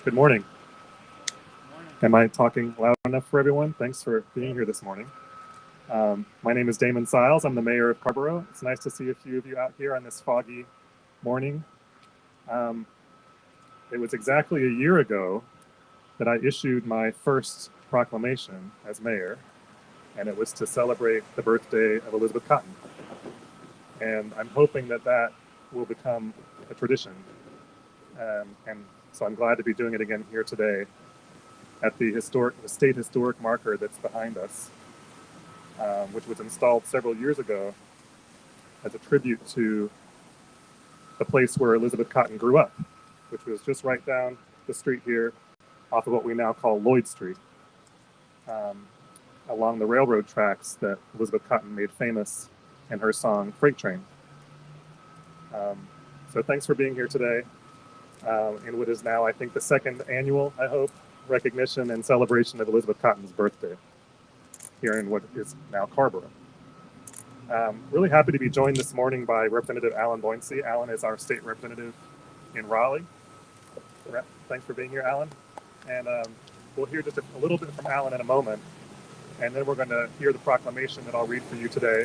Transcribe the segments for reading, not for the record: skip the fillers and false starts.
Good morning. Am I talking loud enough for everyone? Thanks for being here this morning. My name is Damon Seils. I'm the mayor of Carrboro. It's nice to see a few of you out here on this foggy morning. It was exactly a year ago that I issued my first proclamation as mayor, and it was to celebrate the birthday of Elizabeth Cotten. And I'm hoping that that will become a tradition. And so I'm glad to be doing it again here today at the state historic marker that's behind us, which was installed several years ago as a tribute to the place where Elizabeth Cotten grew up, which was just right down the street here off of what we now call Lloyd Street, along the railroad tracks that Elizabeth Cotten made famous in her song Freight Train. So thanks for being here today in what is now, I think, the second annual, I hope, recognition and celebration of Elizabeth Cotten's birthday here in what is now Carrboro. Really happy to be joined this morning by Representative Alan Boyncey. Alan is our state representative in Raleigh. Thanks for being here, Alan. And we'll hear just a little bit from Alan in a moment. And then we're going to hear the proclamation that I'll read for you today.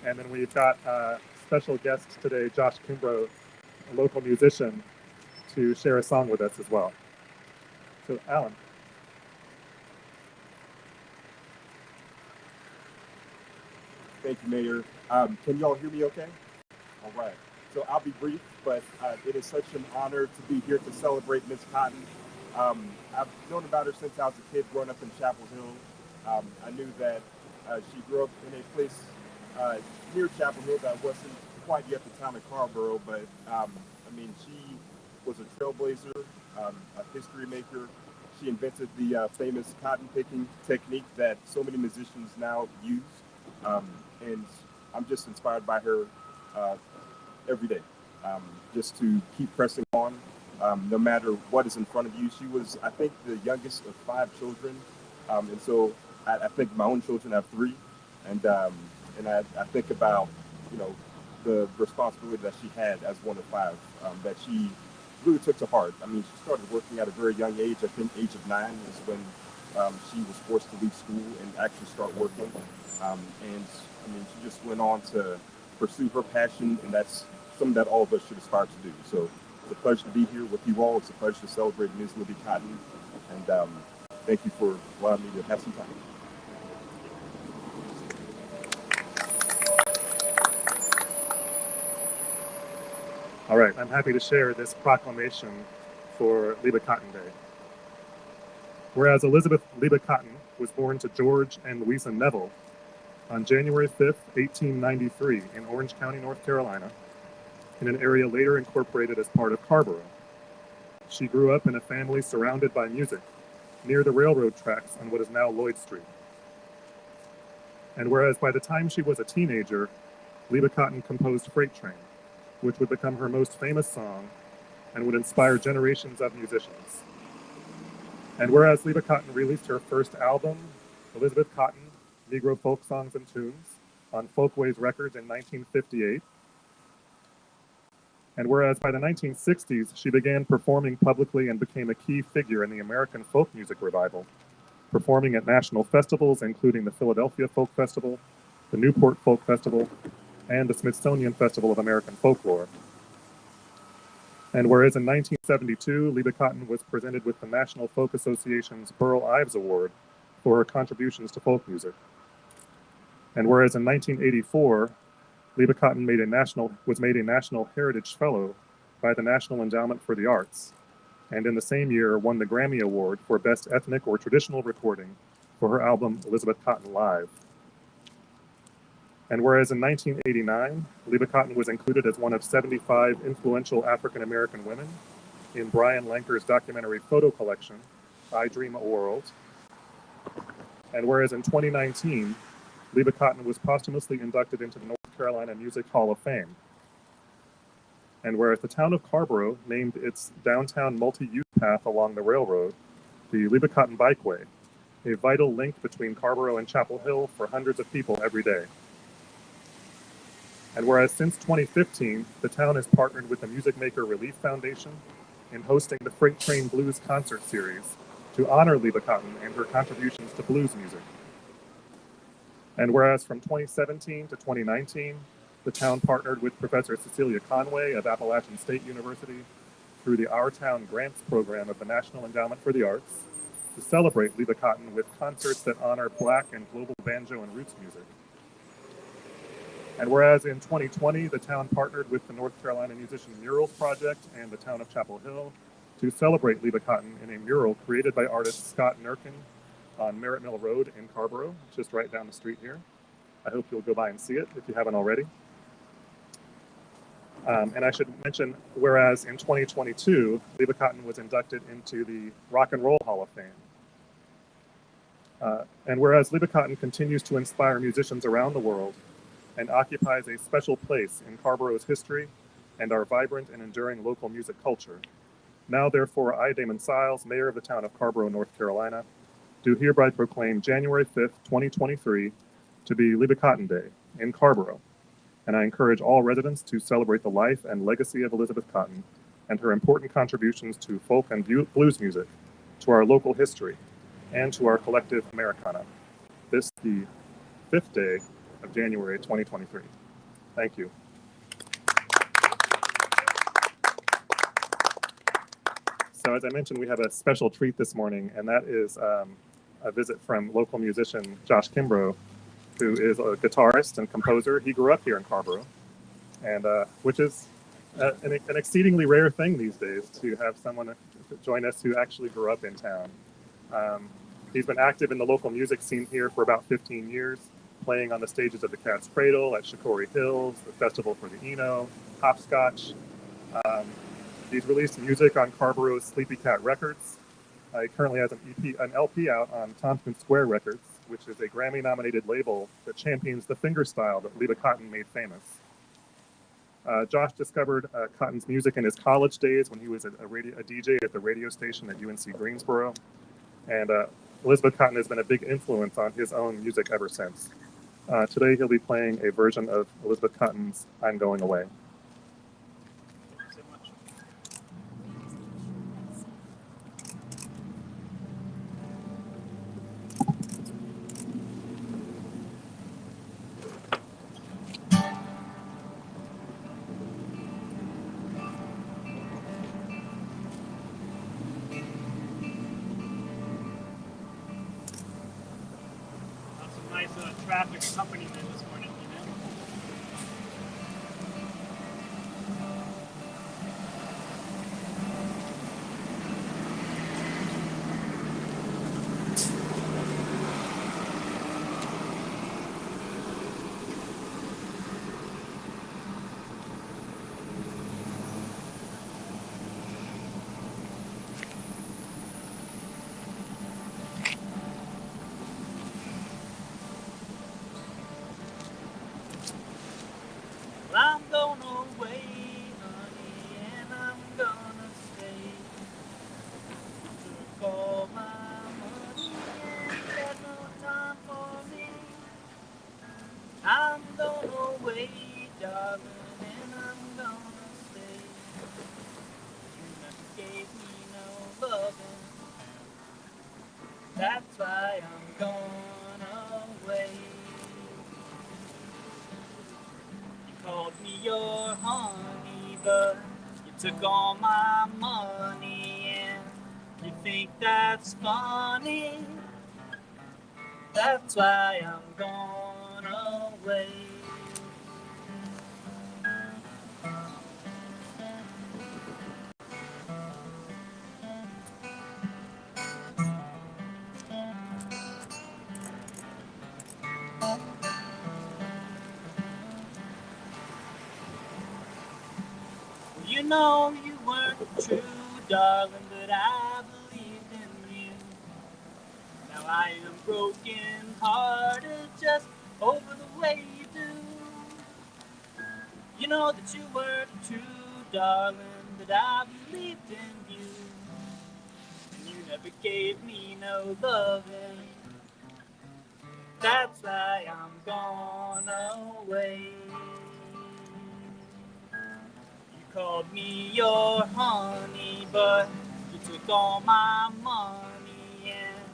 And then we've got a special guest today, Josh Kimbrough, a local musician, to share a song with us as well. So, Alan. Thank you, Mayor. Can you all hear me okay? All right. So I'll be brief, but it is such an honor to be here to celebrate Ms. Cotten. I've known about her since I was a kid growing up in Chapel Hill. I knew that she grew up in a place near Chapel Hill that wasn't quite yet the town of Carrboro, but she was a trailblazer, a history maker. She invented the famous cotton picking technique that so many musicians now use. And I'm just inspired by her every day, just to keep pressing on, no matter what is in front of you. She was, I think, the youngest of 5 children. And so I think my own children have 3. And I think about, the responsibility that she had as one of 5, that she really took to heart. She started working at a very young age. I think age of 9 is when she was forced to leave school and actually start working. She just went on to pursue her passion, and that's something that all of us should aspire to do. So it's a pleasure to be here with you all. It's a pleasure to celebrate Ms. Libba Cotten, and thank you for allowing me to have some time. All right, I'm happy to share this proclamation for Libba Cotten Day. Whereas Elizabeth Libba Cotten was born to George and Louisa Neville on January 5th, 1893 in Orange County, North Carolina, in an area later incorporated as part of Carrboro. She grew up in a family surrounded by music near the railroad tracks on what is now Lloyd Street. And whereas by the time she was a teenager, Libba Cotten composed Freight Train, which would become her most famous song and would inspire generations of musicians. And whereas Libba Cotten released her first album, Elizabeth Cotten, Negro Folk Songs and Tunes, on Folkways Records in 1958, and whereas by the 1960s, she began performing publicly and became a key figure in the American folk music revival, performing at national festivals, including the Philadelphia Folk Festival, the Newport Folk Festival, and the Smithsonian Festival of American Folklore. And whereas in 1972, Libba Cotten was presented with the National Folk Association's Burl Ives Award for her contributions to folk music. And whereas in 1984, Libba Cotten was made a National Heritage Fellow by the National Endowment for the Arts, and in the same year won the Grammy Award for Best Ethnic or Traditional Recording for her album Elizabeth Cotten Live. And whereas in 1989, Libba Cotten was included as one of 75 influential African-American women in Brian Lanker's documentary photo collection, I Dream a World. And whereas in 2019, Libba Cotten was posthumously inducted into the North Carolina Music Hall of Fame. And whereas the town of Carrboro named its downtown multi-use path along the railroad the Libba Cotten Bikeway, a vital link between Carrboro and Chapel Hill for hundreds of people every day. And whereas since 2015, the town has partnered with the Music Maker Relief Foundation in hosting the Freight Train Blues concert series to honor Libba Cotten and her contributions to blues music. And whereas from 2017 to 2019, the town partnered with Professor Cecilia Conway of Appalachian State University through the Our Town Grants Program of the National Endowment for the Arts to celebrate Libba Cotten with concerts that honor Black and global banjo and roots music. And whereas in 2020, the town partnered with the North Carolina Musician Murals Project and the town of Chapel Hill to celebrate Libba Cotten in a mural created by artist Scott Nurkin on Merritt Mill Road in Carrboro, just right down the street here. I hope you'll go by and see it if you haven't already. And I should mention, whereas in 2022, Libba Cotten was inducted into the Rock and Roll Hall of Fame. And whereas Libba Cotten continues to inspire musicians around the world and occupies a special place in Carrboro's history and our vibrant and enduring local music culture, now therefore I, Damon Seils, Mayor of the town of Carrboro, North Carolina, do hereby proclaim January 5th, 2023 to be Libba Cotten Day in Carrboro. And I encourage all residents to celebrate the life and legacy of Elizabeth Cotten and her important contributions to folk and blues music, to our local history, and to our collective Americana. This the 5th day of January 2023. Thank you. So as I mentioned, we have a special treat this morning, and that is a visit from local musician Josh Kimbrough, who is a guitarist and composer. He grew up here in Carrboro, and which is an exceedingly rare thing these days to have someone join us who actually grew up in town. He's been active in the local music scene here for about 15 years, playing on the stages of the Cat's Cradle at Shikori Hills, the Festival for the Eno, Hopscotch. He's released music on Carrboro's Sleepy Cat Records. He currently has an LP out on Tompkins Square Records, which is a Grammy-nominated label that champions the fingerstyle that Libba Cotten made famous. Josh discovered Cotten's music in his college days when he was a DJ at the radio station at UNC Greensboro. And Elizabeth Cotten has been a big influence on his own music ever since. Today he'll be playing a version of Elizabeth Cotten's I'm Going Away. Traffic accompaniment this morning, you know? I'm going away, honey, and I'm gonna stay. Took all my money and got no time for me. I'm going away, darling, and I'm gonna stay. You never gave me no loving. That's why I'm going away. Called me your honey, but you took all my money, and you think that's funny. That's why I'm gone away. You know you weren't true, darling, but I believed in you. Now I am broken hearted just over the way you do. You know that you weren't true, darling, but I believed in you. And you never gave me no loving. That's why I'm gone away. Called me your honey, but you took all my money and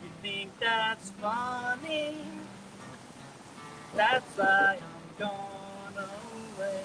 you think that's funny. That's why I'm gone away.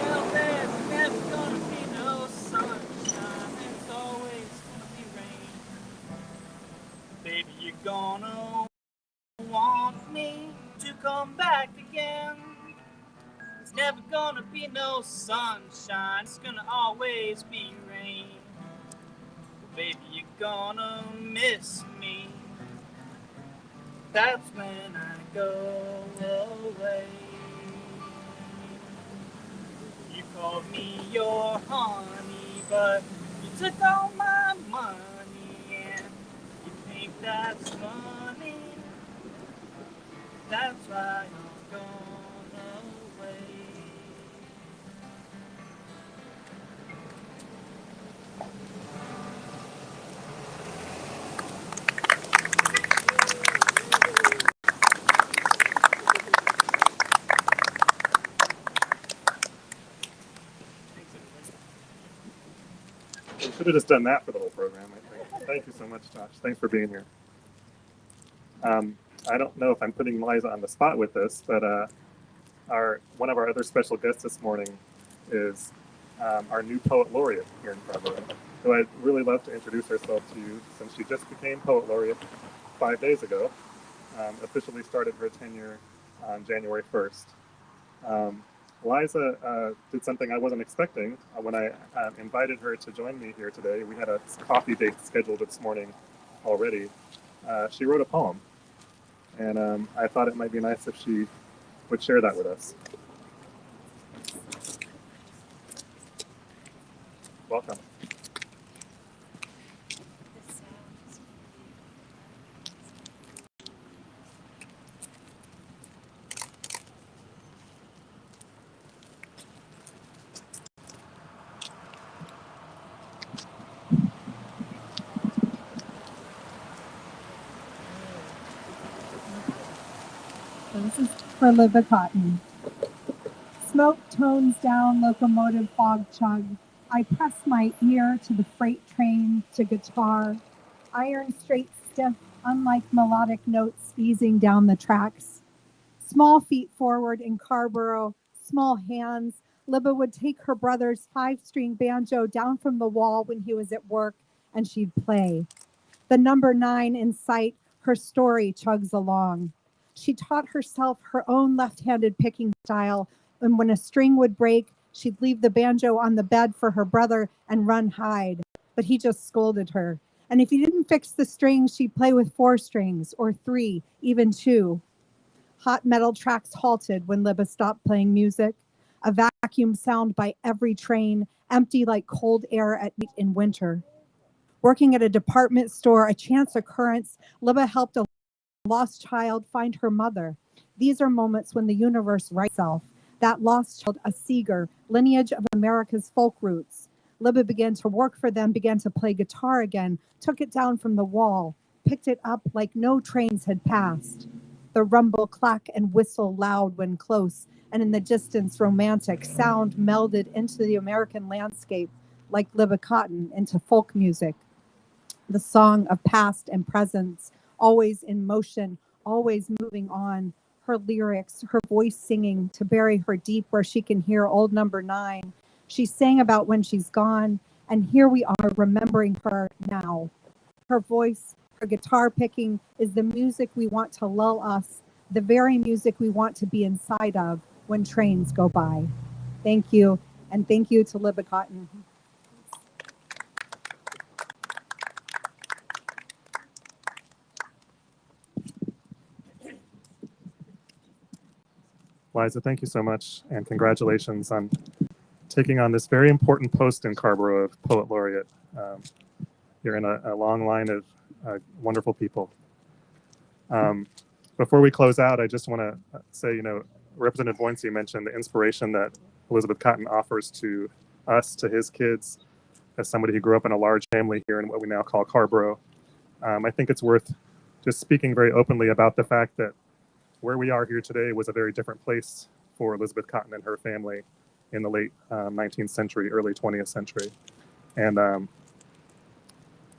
Well, there's never gonna be no sunshine. There's always gonna be rain. Baby, you're gonna want me to come back again. There's never gonna be no sunshine. It's gonna always be rain. Baby, you're gonna miss me. That's when I go away. You called me your honey, but you took all my money, and you think that's funny. That's why I'm gone away. We should have just done that for the whole program, I think. Thank you so much, Josh. Thanks for being here. I don't know if I'm putting Liza on the spot with this, but one of our other special guests this morning is our new poet laureate here in Carrboro, who I'd really love to introduce herself to you, since she just became poet laureate 5 days ago. Officially started her tenure on January 1st. Liza did something I wasn't expecting. When I invited her to join me here today, we had a coffee date scheduled this morning already. She wrote a poem, and I thought it might be nice if she would share that with us. Welcome. This is for Libba Cotten. Smoke tones down, locomotive fog chug. I press my ear to the freight train, to guitar. Iron straight stiff, unlike melodic notes easing down the tracks. Small feet forward in Carrboro, small hands. Libba would take her brother's 5-string banjo down from the wall when he was at work, and she'd play. The number 9 in sight, her story chugs along. She taught herself her own left-handed picking style, and when a string would break, she'd leave the banjo on the bed for her brother and run hide. But he just scolded her. And if he didn't fix the strings, she'd play with 4 strings, or 3, even 2. Hot metal tracks halted when Libba stopped playing music. A vacuum sound by every train, empty like cold air at night in winter. Working at a department store, a chance occurrence, Libba helped a lost child find her mother. These are moments when the universe writes itself. That lost child, a Seeger, lineage of America's folk roots. Libba began to work for them, began to play guitar again, took it down from the wall, picked it up like no trains had passed. The rumble, clack, and whistle loud when close, and in the distance, romantic sound melded into the American landscape like Libba Cotten into folk music. The song of past and presence, always in motion, always moving on. Her lyrics, her voice singing to bury her deep where she can hear old number 9. She sang about when she's gone, and here we are remembering her now. Her voice, her guitar picking is the music we want to lull us, the very music we want to be inside of when trains go by. Thank you, and thank you to Libba Cotten. Liza, thank you so much, and congratulations on taking on this very important post in Carrboro of Poet Laureate. You're in a long line of wonderful people. Before we close out, I just want to say, Representative Boincy mentioned the inspiration that Elizabeth Cotten offers to us, to his kids, as somebody who grew up in a large family here in what we now call Carrboro. I think it's worth just speaking very openly about the fact that where we are here today was a very different place for Elizabeth Cotten and her family in the late 19th century, early 20th century. And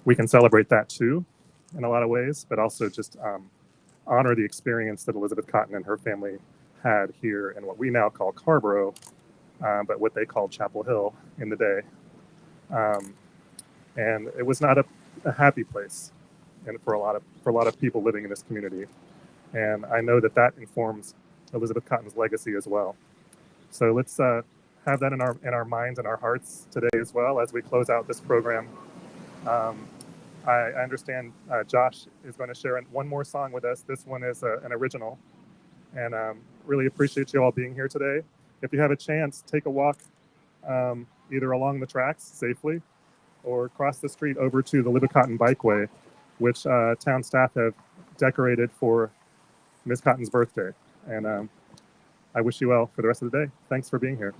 we can celebrate that too in a lot of ways, but also just honor the experience that Elizabeth Cotten and her family had here in what we now call Carrboro, but what they called Chapel Hill in the day. And it was not a happy place, and for a lot of people living in this community. And I know that that informs Elizabeth Cotten's legacy as well. So let's have that in our minds and our hearts today as well as we close out this program. I understand Josh is going to share one more song with us. This one is an original, and really appreciate you all being here today. If you have a chance, take a walk either along the tracks safely or cross the street over to the Libba Cotten Bikeway, which town staff have decorated for Ms. Cotten's birthday. And I wish you well for the rest of the day. Thanks for being here.